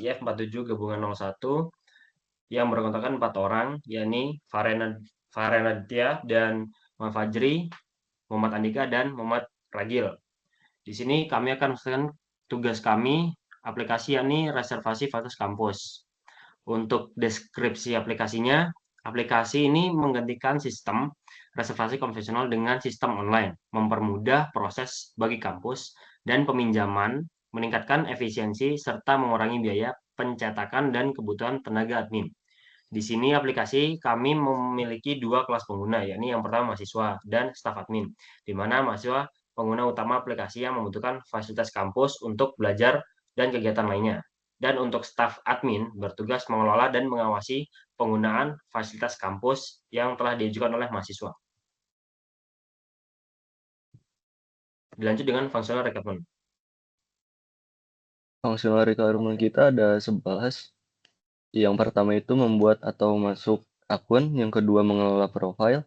IF47 gabungan 01 yang berkontakkan 4 orang, yakni Faren Aditya dan Muhammad Fajri, Muhammad Andika, dan Muhammad Ragil. Di sini kami akan menyelesaikan tugas kami aplikasi yakni reservasi fasilitas kampus. Untuk deskripsi aplikasinya, aplikasi ini menggantikan sistem reservasi konvensional dengan sistem online, mempermudah proses bagi kampus dan peminjaman, meningkatkan efisiensi, serta mengurangi biaya pencetakan dan kebutuhan tenaga admin. Di sini aplikasi kami memiliki dua kelas pengguna, yakni yang pertama mahasiswa dan staf admin, di mana mahasiswa pengguna utama aplikasi yang membutuhkan fasilitas kampus untuk belajar dan kegiatan lainnya. Dan untuk staf admin bertugas mengelola dan mengawasi penggunaan fasilitas kampus yang telah diajukan oleh mahasiswa. Dilanjut dengan fungsional requirement. Fungsional requirement kita ada 11. Yang pertama itu membuat atau masuk akun, yang kedua mengelola profil,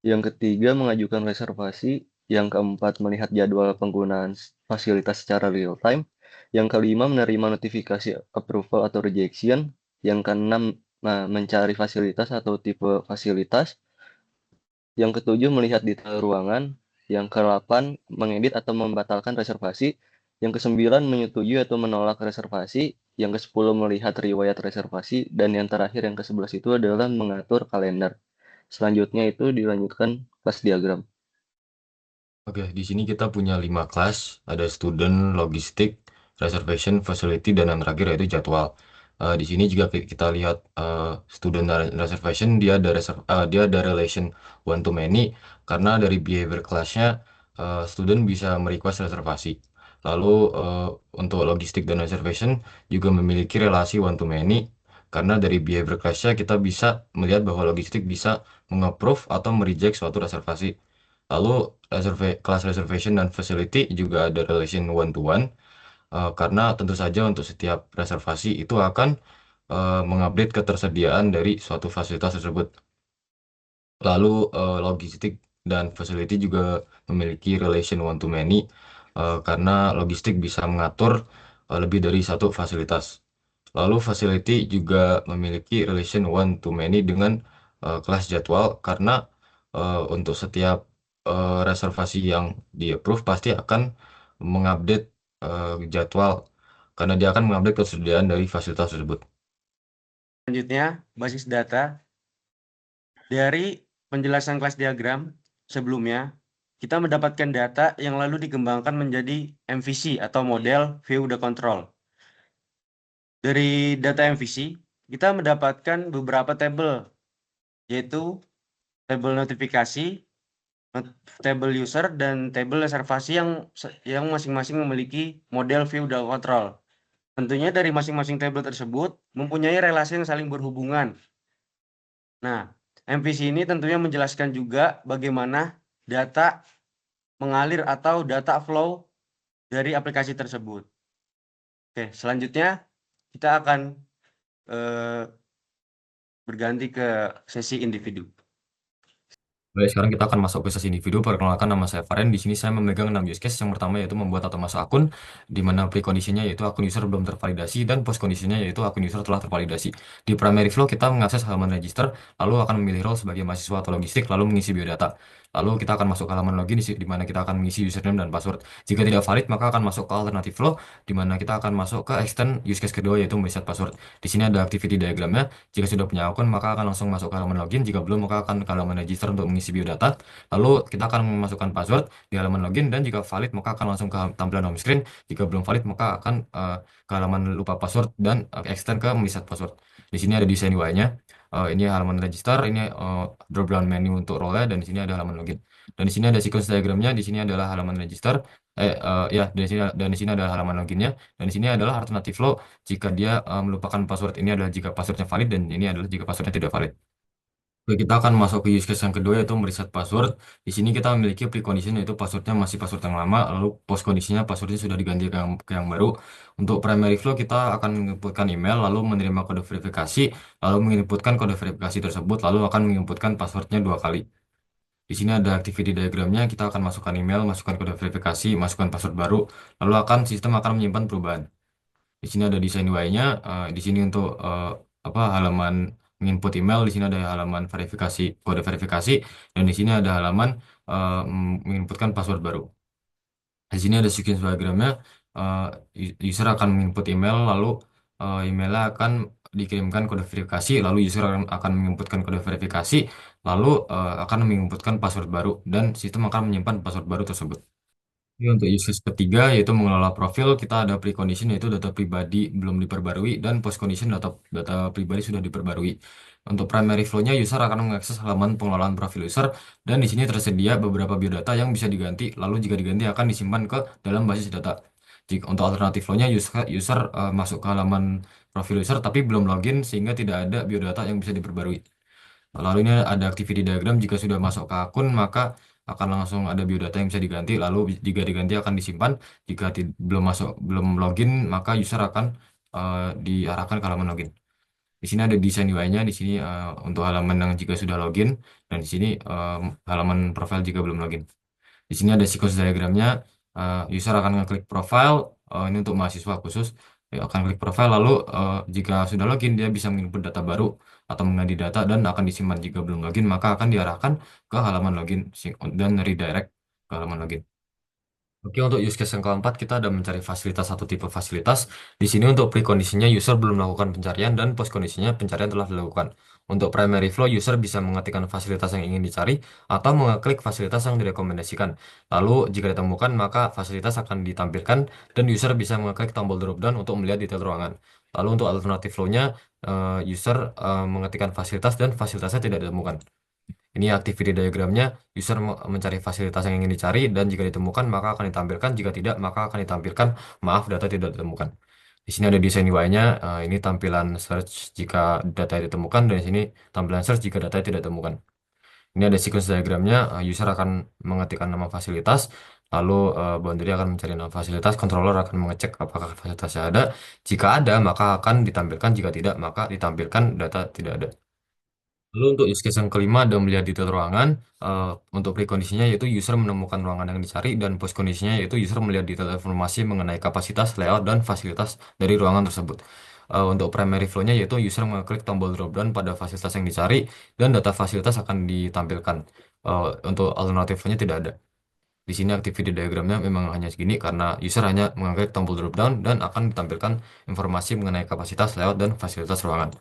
yang ketiga mengajukan reservasi, yang keempat melihat jadwal penggunaan fasilitas secara real time, yang kelima menerima notifikasi approval atau rejection, yang keenam mencari fasilitas atau tipe fasilitas, yang ketujuh melihat detail ruangan, yang kedelapan mengedit atau membatalkan reservasi, yang kesembilan menyetujui atau menolak reservasi, yang kesepuluh melihat riwayat reservasi, dan yang terakhir yang ke-11 itu adalah mengatur kalender. Selanjutnya itu dilanjutkan kelas diagram. Oke, di sini kita punya 5 kelas, ada student, logistik, reservation, facility, dan yang terakhir yaitu jadwal. Di sini juga kita lihat student reservation, dia ada relation one to many, karena dari behavior class-nya student bisa merequest reservasi. Lalu untuk logistik dan reservation juga memiliki relasi one to many, karena dari behavior class-nya kita bisa melihat bahwa logistik bisa meng-approve atau mereject suatu reservasi. Lalu kelas reservation dan facility juga ada relation one to one, karena tentu saja untuk setiap reservasi itu akan mengupdate ketersediaan dari suatu fasilitas tersebut. Lalu logistik dan facility juga memiliki relation one to many, karena logistik bisa mengatur lebih dari satu fasilitas. Lalu facility juga memiliki relation one to many dengan kelas jadwal, karena untuk setiap reservasi yang di-approve pasti akan mengupdate jadwal, karena dia akan mengupdate ketersediaan dari fasilitas tersebut. Selanjutnya, basis data. Dari penjelasan kelas diagram sebelumnya, kita mendapatkan data yang lalu dikembangkan menjadi MVC atau model View the Control. Dari data MVC, kita mendapatkan beberapa tabel, yaitu tabel notifikasi, tabel user, dan tabel reservasi yang masing-masing memiliki model View the Control. Tentunya dari masing-masing tabel tersebut mempunyai relasi yang saling berhubungan. Nah, MVC ini tentunya menjelaskan juga bagaimana data mengalir atau data flow dari aplikasi tersebut. Oke, selanjutnya kita akan berganti ke sesi individu. Baik, sekarang kita akan masuk ke sesi individu. Perkenalkan, nama saya Faren. Di sini saya memegang 6 use case. Yang pertama yaitu membuat atau masuk akun, di mana pre-conditionnya yaitu akun user belum tervalidasi, dan post-conditionnya yaitu akun user telah tervalidasi. Di primary flow kita mengakses halaman register, lalu akan memilih role sebagai mahasiswa atau logistik, lalu mengisi biodata. Lalu kita akan masuk ke halaman login, di mana kita akan mengisi username dan password. Jika tidak valid, maka akan masuk ke alternative flow, di mana kita akan masuk ke extend use case kedua yaitu mereset password. Di sini ada activity diagramnya. Jika sudah punya akun, maka akan langsung masuk ke halaman login. Jika belum, maka akan ke halaman register untuk mengisi biodata. Lalu kita akan memasukkan password di halaman login, dan jika valid maka akan langsung ke tampilan home screen. Jika belum valid maka akan ke halaman lupa password dan extend ke reset password. Di sini ada desain UI-nya. Ini halaman register, ini drop down menu untuk role, dan di sini ada halaman login. Dan di sini ada sequence diagramnya. Di sini adalah halaman register. Ya, di sini ada halaman loginnya, dan di sini adalah alternative flow jika dia melupakan password. Ini adalah jika passwordnya valid, dan ini adalah jika passwordnya tidak valid. Oke, kita akan masuk ke use case yang kedua yaitu mereset password. Di sini kita memiliki precondition yaitu passwordnya masih password yang lama, lalu post conditionnya passwordnya sudah diganti ke yang baru. Untuk primary flow kita akan menginputkan email, lalu menerima kode verifikasi, lalu menginputkan kode verifikasi tersebut, lalu akan menginputkan passwordnya 2 kali. Di sini ada activity diagramnya. Kita akan masukkan email, masukkan kode verifikasi, masukkan password baru, lalu sistem akan menyimpan perubahan. Di sini ada desain UI-nya. Di sini untuk halaman menginput email. Di sini ada halaman verifikasi kode verifikasi, dan di sini ada halaman menginputkan password baru. Di sini ada sequence diagramnya. eh, User akan menginput email, lalu emailnya akan dikirimkan kode verifikasi, lalu user akan menginputkan kode verifikasi, lalu akan menginputkan password baru, dan sistem akan menyimpan password baru tersebut. Ini untuk use case ketiga, yaitu mengelola profil. Kita ada precondition, yaitu data pribadi belum diperbarui, dan postcondition data pribadi sudah diperbarui. Untuk primary flow-nya, user akan mengakses halaman pengelolaan profil user, dan di sini tersedia beberapa biodata yang bisa diganti, lalu jika diganti akan disimpan ke dalam basis data. Untuk alternatif flow-nya, user masuk ke halaman profil user tapi belum login, sehingga tidak ada biodata yang bisa diperbarui. Lalu ini ada activity diagram. Jika sudah masuk ke akun, maka akan langsung ada biodata yang bisa diganti. Lalu jika diganti akan disimpan. Jika belum login, maka user akan diarahkan ke halaman login. Di sini ada desain UI-nya. Di sini untuk halaman yang jika sudah login, dan di sini halaman profile jika belum login. Di sini ada siklus diagramnya. User akan ngeklik profile. Ini untuk mahasiswa khusus. Ya, akan klik profile, lalu jika sudah login dia bisa menginput data baru atau mengganti data, dan akan disimpan. Jika belum login, maka akan diarahkan ke halaman login dan redirect ke halaman login. Oke, untuk use case yang keempat, kita ada mencari fasilitas atau tipe fasilitas. Di sini untuk pre-kondisinya user belum melakukan pencarian, dan post-kondisinya pencarian telah dilakukan. Untuk primary flow, user bisa mengetikkan fasilitas yang ingin dicari atau mengeklik fasilitas yang direkomendasikan. Lalu jika ditemukan, maka fasilitas akan ditampilkan, dan user bisa mengeklik tombol drop down untuk melihat detail ruangan. Lalu untuk alternatif flow-nya, user mengetikkan fasilitas dan fasilitasnya tidak ditemukan. Ini activity diagramnya. User mencari fasilitas yang ingin dicari, dan jika ditemukan maka akan ditampilkan, jika tidak maka akan ditampilkan maaf, data tidak ditemukan. Di sini ada desain UI-nya. Ini tampilan search jika data ditemukan, dan di sini tampilan search jika data tidak ditemukan. Ini ada sequence diagramnya. User akan mengetikkan nama fasilitas, lalu boundary akan mencari nama fasilitas, controller akan mengecek apakah fasilitasnya ada. Jika ada maka akan ditampilkan, jika tidak maka ditampilkan data tidak ada. Lalu untuk use case yang kelima ada melihat detail ruangan. Untuk pre-kondisinya yaitu user menemukan ruangan yang dicari, dan post-kondisinya yaitu user melihat detail informasi mengenai kapasitas, layout, dan fasilitas dari ruangan tersebut. Untuk primary flow-nya yaitu user mengklik tombol drop down pada fasilitas yang dicari, dan data fasilitas akan ditampilkan. Untuk alternatif flow-nya tidak ada. Di sini activity diagramnya memang hanya segini karena user hanya mengklik tombol drop down, dan akan ditampilkan informasi mengenai kapasitas, layout, dan fasilitas ruangan.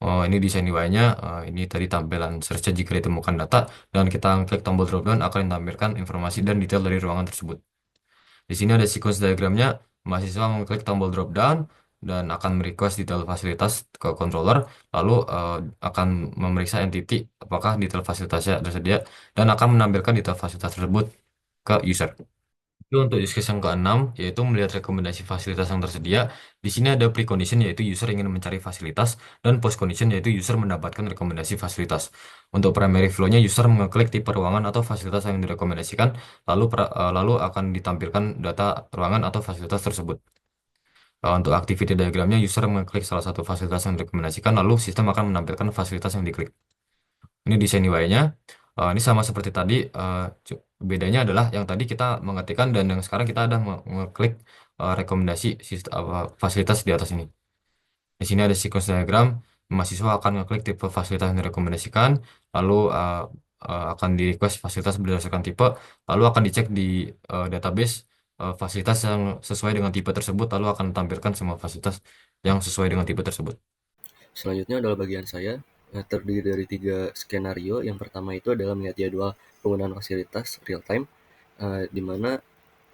Oh, ini desain UI-nya. Ini tadi tampilan search jika ditemukan data, dan kita klik tombol drop down akan ditampilkan informasi dan detail dari ruangan tersebut. Di sini ada sequence diagramnya. Mahasiswa mengklik tombol drop down dan akan merequest detail fasilitas ke controller, lalu akan memeriksa entity apakah detail fasilitasnya tersedia, dan akan menampilkan detail fasilitas tersebut ke user. Itu untuk use case yang keenam, yaitu melihat rekomendasi fasilitas yang tersedia. Di sini ada pre-condition, yaitu user ingin mencari fasilitas, dan post-condition, yaitu user mendapatkan rekomendasi fasilitas. Untuk primary flow-nya, user mengeklik tipe ruangan atau fasilitas yang direkomendasikan, lalu akan ditampilkan data ruangan atau fasilitas tersebut. Untuk activity diagramnya, user mengeklik salah satu fasilitas yang direkomendasikan, lalu sistem akan menampilkan fasilitas yang diklik. Ini desain UI-nya. Ini sama seperti tadi. Bedanya adalah yang tadi kita mengetikkan, dan yang sekarang kita ada mengeklik rekomendasi fasilitas di atas ini. Di sini ada sequence diagram. Mahasiswa akan ngeklik tipe fasilitas yang direkomendasikan, lalu akan di request fasilitas berdasarkan tipe, lalu akan dicek di database fasilitas yang sesuai dengan tipe tersebut, lalu akan tampilkan semua fasilitas yang sesuai dengan tipe tersebut. Selanjutnya adalah bagian saya, terdiri dari 3 skenario. Yang pertama itu adalah melihat jadwal penggunaan fasilitas real time, di mana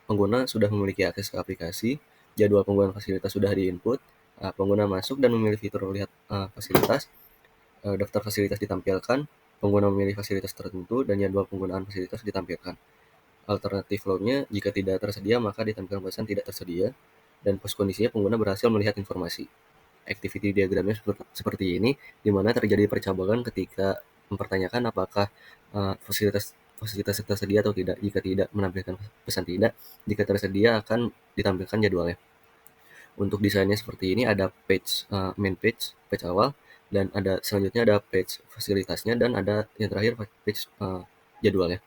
pengguna sudah memiliki akses ke aplikasi, jadwal penggunaan fasilitas sudah di-input, pengguna masuk dan memilih fitur melihat fasilitas, daftar fasilitas ditampilkan, pengguna memilih fasilitas tertentu, dan jadwal penggunaan fasilitas ditampilkan. Alternatif flow-nya, jika tidak tersedia maka ditampilkan pesan tidak tersedia, dan post kondisinya pengguna berhasil melihat informasi. Activity diagramnya seperti ini, di mana terjadi percabangan ketika mempertanyakan apakah fasilitas tersedia atau tidak. Jika tidak, menampilkan pesan tidak. Jika tersedia, akan ditampilkan jadwalnya. Untuk desainnya seperti ini, ada main page awal, dan selanjutnya ada page fasilitasnya, dan ada yang terakhir page jadwalnya.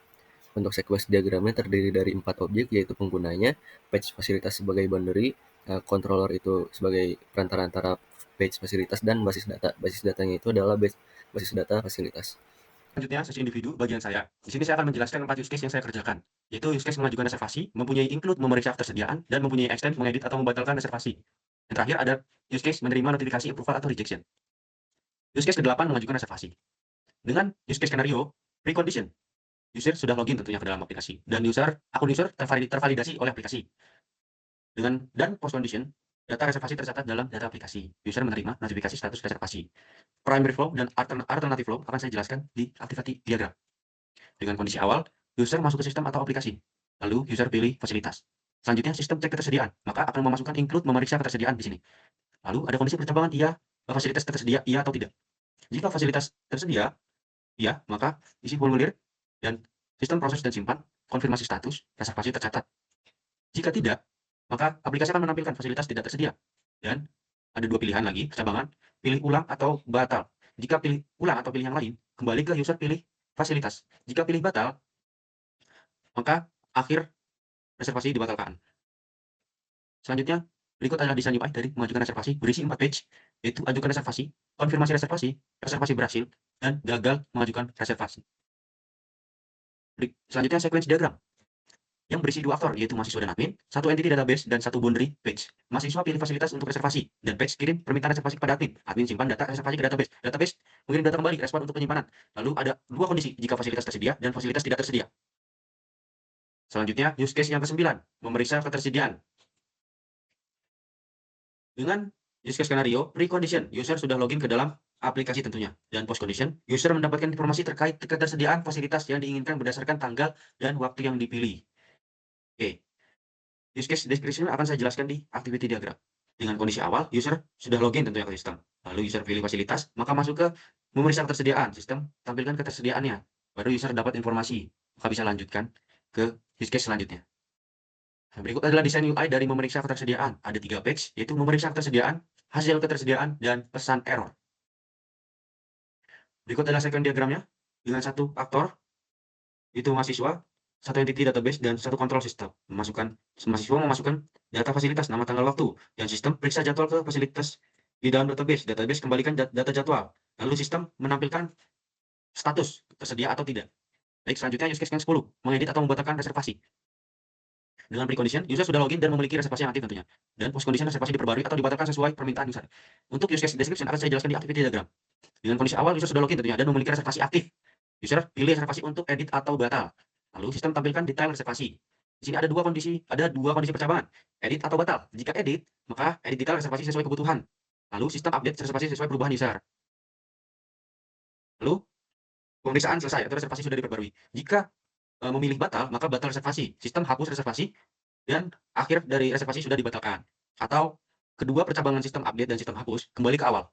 Untuk sequence diagramnya terdiri dari 4 objek, yaitu penggunanya, page fasilitas sebagai boundary, controller itu sebagai perantara antara page fasilitas dan basis data. Basis datanya itu adalah basis data fasilitas. Selanjutnya, sesi individu bagian saya. Di sini saya akan menjelaskan 4 use case yang saya kerjakan, yaitu use case mengajukan reservasi, mempunyai include memeriksa ketersediaan, dan mempunyai extend mengedit atau membatalkan reservasi. Yang terakhir ada use case menerima notifikasi approval atau rejection. Use case ke-8 mengajukan reservasi. Dengan use case skenario, precondition. User sudah login tentunya ke dalam aplikasi, dan akun user tervalidasi oleh aplikasi. Dan post condition, data reservasi tercatat dalam data aplikasi. User menerima notifikasi status reservasi. Primary flow dan alternative flow akan saya jelaskan di activity diagram. Dengan kondisi awal, user masuk ke sistem atau aplikasi. Lalu user pilih fasilitas. Selanjutnya sistem cek ketersediaan, maka akan memasukkan include memeriksa ketersediaan di sini. Lalu ada kondisi percabangan fasilitas tersedia iya atau tidak. Jika fasilitas tersedia iya, maka isi formulir dan sistem proses dan simpan konfirmasi status reservasi tercatat. Jika tidak, maka aplikasi akan menampilkan fasilitas tidak tersedia. Dan ada dua pilihan lagi percabangan, pilih ulang atau batal. Jika pilih ulang atau pilih yang lain, kembali ke user pilih fasilitas. Jika pilih batal, maka akhir reservasi dibatalkan. Selanjutnya, berikut adalah desain UI dari mengajukan reservasi berisi 4 page, yaitu ajukan reservasi, konfirmasi reservasi, reservasi berhasil, dan gagal mengajukan reservasi. Selanjutnya, sequence diagram yang berisi 2 aktor, yaitu mahasiswa dan admin, 1 entity database, dan 1 boundary page. Mahasiswa pilih fasilitas untuk reservasi, dan page kirim permintaan reservasi kepada admin. Admin simpan data reservasi ke database. Database mengirim data kembali respon untuk penyimpanan. Lalu ada 2 kondisi, jika fasilitas tersedia dan fasilitas tidak tersedia. Selanjutnya, use case yang ke-9, memeriksa ketersediaan. Dengan use case skenario, precondition, user sudah login ke dalam aplikasi tentunya. Dan post condition, user mendapatkan informasi terkait ketersediaan fasilitas yang diinginkan berdasarkan tanggal dan waktu yang dipilih. Oke. Use case description akan saya jelaskan di activity diagram. Dengan kondisi awal, user sudah login tentunya ke sistem. Lalu user pilih fasilitas, maka masuk ke memeriksa ketersediaan. Sistem tampilkan ketersediaannya. Baru user dapat informasi, maka bisa lanjutkan ke use case selanjutnya. Berikut adalah desain UI dari memeriksa ketersediaan. Ada 3 page, yaitu memeriksa ketersediaan, hasil ketersediaan, dan pesan error. Berikut adalah sequence diagramnya dengan 1 aktor, itu mahasiswa, 1 entity database, dan 1 kontrol sistem. Mahasiswa memasukkan data fasilitas, nama, tanggal, waktu, dan sistem periksa jadwal ke fasilitas di dalam database. Database kembalikan data jadwal. Lalu sistem menampilkan status tersedia atau tidak. Baik, selanjutnya use case yang 10, mengedit atau membatalkan reservasi. Dengan precondition, user sudah login dan memiliki reservasi yang aktif tentunya. Dan post condition, reservasi diperbarui atau dibatalkan sesuai permintaan user. Untuk use case description akan saya jelaskan di activity diagram. Dengan kondisi awal, user sudah login tentunya dan memiliki reservasi aktif. User pilih reservasi untuk edit atau batal. Lalu sistem tampilkan detail reservasi. Di sini ada dua kondisi percabangan, edit atau batal. Jika edit, maka edit detail reservasi sesuai kebutuhan. Lalu sistem update reservasi sesuai perubahan user. Lalu pemeriksaan selesai atau reservasi sudah diperbarui. Jika memilih batal, maka batal reservasi. Sistem hapus reservasi dan akhir dari reservasi sudah dibatalkan. Atau kedua percabangan sistem update dan sistem hapus kembali ke awal.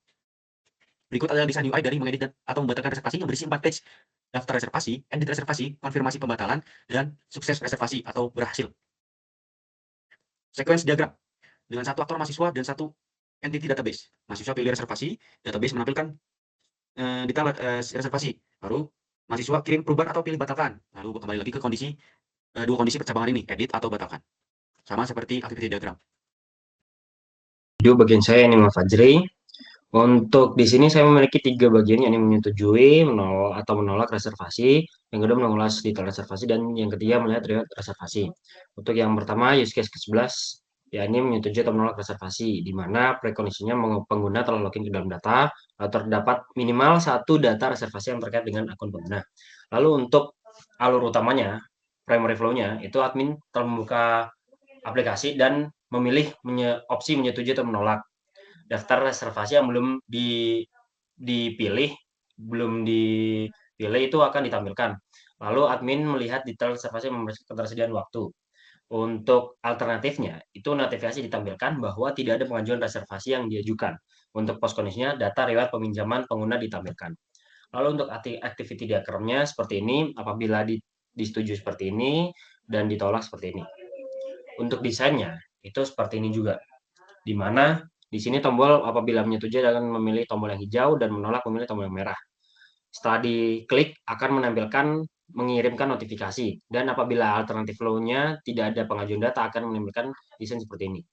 Berikut adalah desain UI dari mengedit atau membatalkan reservasi yang berisi 4 page. Daftar reservasi, edit reservasi, konfirmasi pembatalan, dan sukses reservasi atau berhasil. Sequence diagram dengan 1 aktor mahasiswa dan 1 entity database. Mahasiswa pilih reservasi, database menampilkan detail reservasi. Baru mahasiswa kirim perubahan atau pilih batalkan. Lalu kembali lagi ke kondisi 2 kondisi percabangan ini, edit atau batalkan. Sama seperti activity diagram. Video bagian saya ini Mas Fajri. Untuk di sini saya memiliki 3 bagian, yakni menyetujui, menolak atau menolak reservasi, yang kedua mengulas detail reservasi, dan yang ketiga melihat riwayat reservasi. Untuk yang pertama use case ke-11, yakni menyetujui atau menolak reservasi, di mana prekondisinya pengguna telah login ke dalam data atau terdapat minimal 1 data reservasi yang terkait dengan akun pengguna. Lalu untuk alur utamanya, primary flow-nya, itu admin telah membuka aplikasi dan memilih opsi menyetujui atau menolak. Daftar reservasi yang belum dipilih itu akan ditampilkan. Lalu admin melihat detail reservasi memeriksa ketersediaan waktu. Untuk alternatifnya, itu notifikasi ditampilkan bahwa tidak ada pengajuan reservasi yang diajukan. Untuk post kondisinya, data riwayat peminjaman pengguna ditampilkan. Lalu untuk activity diagramnya seperti ini, apabila disetujui seperti ini dan ditolak seperti ini. Untuk desainnya, itu seperti ini juga, di mana di sini tombol apabila menyetujui akan memilih tombol yang hijau dan menolak memilih tombol yang merah. Setelah diklik akan menampilkan mengirimkan notifikasi, dan apabila alternatif flow-nya tidak ada pengajuan data akan menimbulkan desain seperti ini.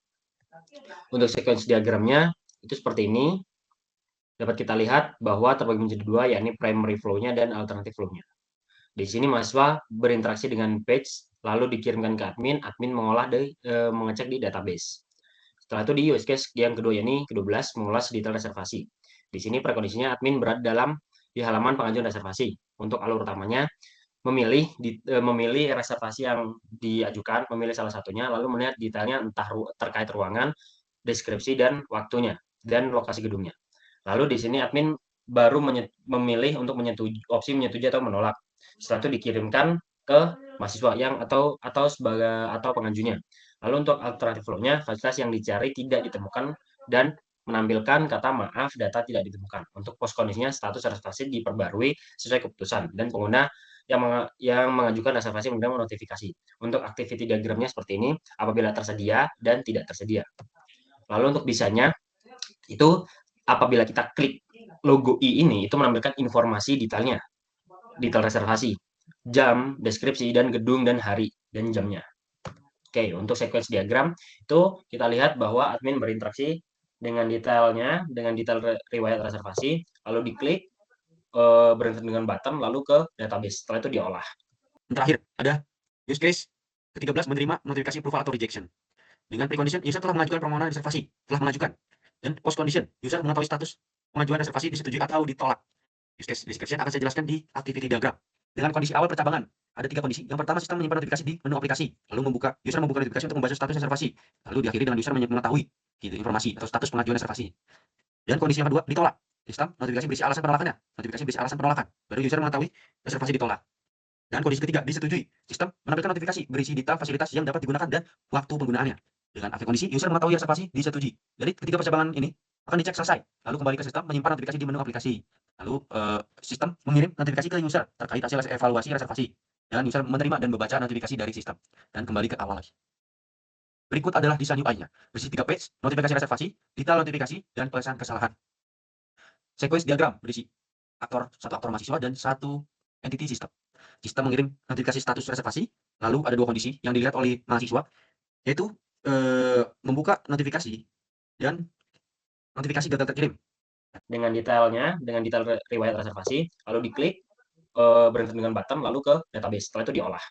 Untuk sequence diagramnya itu seperti ini. Dapat kita lihat bahwa terbagi menjadi dua, yakni primary flow-nya dan alternative flow-nya. Di sini mahasiswa berinteraksi dengan page, lalu dikirimkan ke admin, admin mengecek di database. Setelah itu di use case yang kedua, yakni ke-12, mengulas detail reservasi. Di sini prekondisinya admin berada di halaman pengajuan reservasi. Untuk alur utamanya, memilih reservasi yang diajukan, memilih salah satunya, lalu melihat detailnya entah terkait ruangan, deskripsi, dan waktunya, dan lokasi gedungnya. Lalu di sini admin baru memilih untuk opsi menyetujui atau menolak. Setelah itu dikirimkan ke mahasiswa atau pengajunya. Lalu untuk alternatif flow-nya, fasilitas yang dicari tidak ditemukan dan menampilkan kata maaf data tidak ditemukan. Untuk post kondisinya, status reservasi diperbarui sesuai keputusan dan pengguna yang mengajukan reservasi menerima notifikasi. Untuk activity diagramnya seperti ini, apabila tersedia dan tidak tersedia. Lalu untuk bisanya, itu apabila kita klik logo I ini, itu menampilkan informasi detailnya, detail reservasi, jam, deskripsi, dan gedung, dan hari, dan jamnya. Oke, untuk sequence diagram, itu kita lihat bahwa admin berinteraksi dengan detailnya, dengan detail riwayat reservasi, lalu diklik, berinteraksi dengan button, lalu ke database, setelah itu diolah. Terakhir, ada use case ke-13 menerima notifikasi approval atau rejection. Dengan precondition, user telah mengajukan permohonan reservasi, telah mengajukan. Dan post condition, user mengetahui status pengajuan reservasi disetujui atau ditolak. Use case description akan saya jelaskan di activity diagram. Dengan kondisi awal percabangan, ada 3 kondisi. Yang pertama, sistem menyimpan notifikasi di menu aplikasi, lalu user membuka notifikasi untuk membaca status reservasi, lalu diakhiri dengan user mengetahui informasi atau status pengajuan reservasi. Dan kondisi yang kedua, ditolak. Sistem notifikasi berisi alasan penolakannya, notifikasi berisi alasan penolakan, baru user mengetahui reservasi ditolak. Dan kondisi ketiga, disetujui. Sistem menampilkan notifikasi berisi detail fasilitas yang dapat digunakan dan waktu penggunaannya. Dengan akhir kondisi, user mengetahui reservasi disetujui. Jadi ketika percabangan ini akan dicek selesai, lalu kembali ke sistem menyimpan notifikasi di menu aplikasi. Lalu sistem mengirim notifikasi ke user terkait hasil evaluasi reservasi. Dan user menerima dan membaca notifikasi dari sistem. Dan kembali ke awal lagi. Berikut adalah desain UI-nya. Berisi 3 page, notifikasi reservasi, detail notifikasi, dan pesan kesalahan. Sequence diagram berisi satu aktor mahasiswa dan satu entity sistem. Sistem mengirim notifikasi status reservasi, lalu ada 2 kondisi yang dilihat oleh mahasiswa, yaitu membuka notifikasi dan notifikasi gagal terkirim. Dengan detail riwayat reservasi, lalu diklik, berinteraksi dengan button, lalu ke database, setelah itu diolah.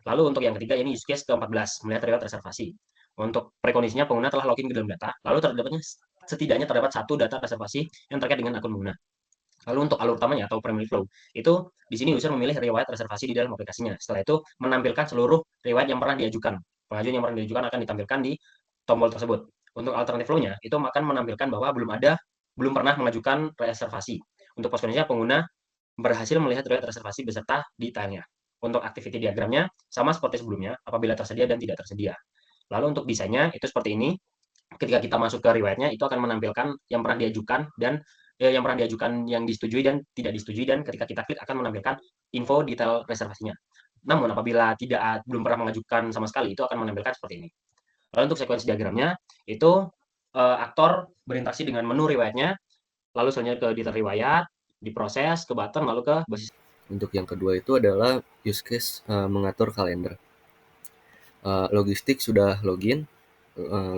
Lalu untuk yang ketiga, ini use case ke-14, melihat riwayat reservasi. Untuk prekondisinya, pengguna telah login ke dalam data, lalu setidaknya terdapat 1 data reservasi yang terkait dengan akun pengguna. Lalu untuk alur utamanya atau primary flow, itu di sini user memilih riwayat reservasi di dalam aplikasinya. Setelah itu menampilkan seluruh riwayat yang pernah diajukan. Pengajuan yang pernah diajukan akan ditampilkan di tombol tersebut. Untuk alternative flow-nya, itu akan menampilkan bahwa belum pernah mengajukan reservasi. Untuk post kondisinya, pengguna berhasil melihat riwayat reservasi beserta detailnya. Untuk activity diagramnya, sama seperti sebelumnya, apabila tersedia dan tidak tersedia. Lalu untuk desainnya, itu seperti ini. Ketika kita masuk ke riwayatnya, itu akan menampilkan yang pernah diajukan dan yang disetujui dan tidak disetujui, dan ketika kita klik akan menampilkan info detail reservasinya. Namun apabila belum pernah mengajukan sama sekali, itu akan menampilkan seperti ini. Lalu untuk sekuensi diagramnya, itu aktor berinteraksi dengan menu riwayatnya, lalu selanjutnya ke detail riwayat, diproses, ke button, lalu ke basis. Untuk yang kedua itu adalah use case mengatur kalender. Logistik sudah login,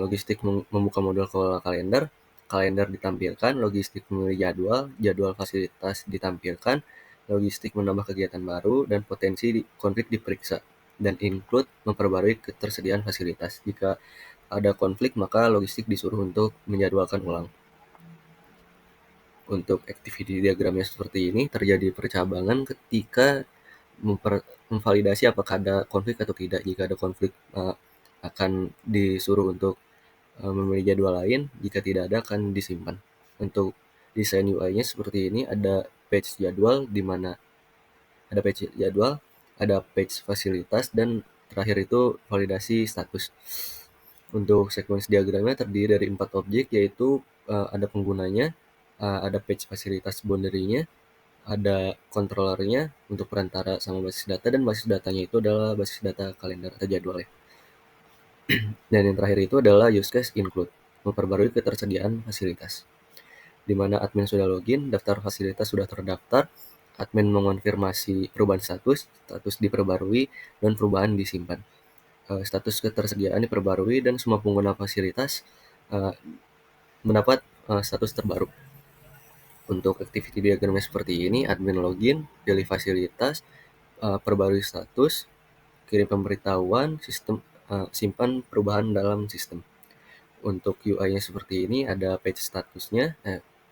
logistik membuka modul kalender, kalender ditampilkan, logistik memilih jadwal fasilitas ditampilkan, logistik menambah kegiatan baru, dan potensi konflik diperiksa, dan include memperbarui ketersediaan fasilitas. Jika ada konflik, maka logistik disuruh untuk menjadwalkan ulang. Untuk activity diagramnya seperti ini, terjadi percabangan ketika memvalidasi apakah ada konflik atau tidak. Jika ada konflik, akan disuruh untuk memilih jadwal lain, jika tidak ada akan disimpan. Untuk desain UI-nya seperti ini, ada page jadwal di mana ada page jadwal, ada page fasilitas, dan terakhir itu validasi status. Untuk sequence diagramnya terdiri dari 4 objek, yaitu ada penggunanya, ada page fasilitas boundary-nya, ada controllernya untuk perantara sama basis data, dan basis datanya itu adalah basis data kalender atau jadwal ya. Dan yang terakhir itu adalah use case include, memperbarui ketersediaan fasilitas. Di mana admin sudah login, daftar fasilitas sudah terdaftar, admin mengonfirmasi perubahan status diperbarui, dan perubahan disimpan. status ketersediaan diperbarui dan semua pengguna fasilitas mendapat status terbaru. Untuk activity diagramnya seperti ini, admin login, pilih fasilitas, perbarui status, kirim pemberitahuan, sistem simpan perubahan dalam sistem. Untuk UI-nya seperti ini, ada page statusnya,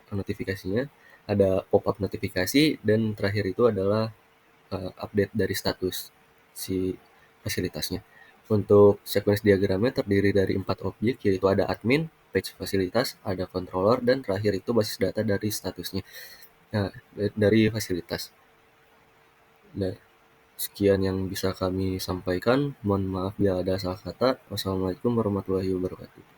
notifikasinya, ada pop-up notifikasi, dan terakhir itu adalah update dari status si fasilitasnya. Untuk sequence diagramnya terdiri dari 4 objek, yaitu ada admin, page fasilitas, ada controller, dan terakhir itu basis data dari statusnya, dari fasilitas. Nah, sekian yang bisa kami sampaikan. Mohon maaf bila ada salah kata. Wassalamualaikum warahmatullahi wabarakatuh.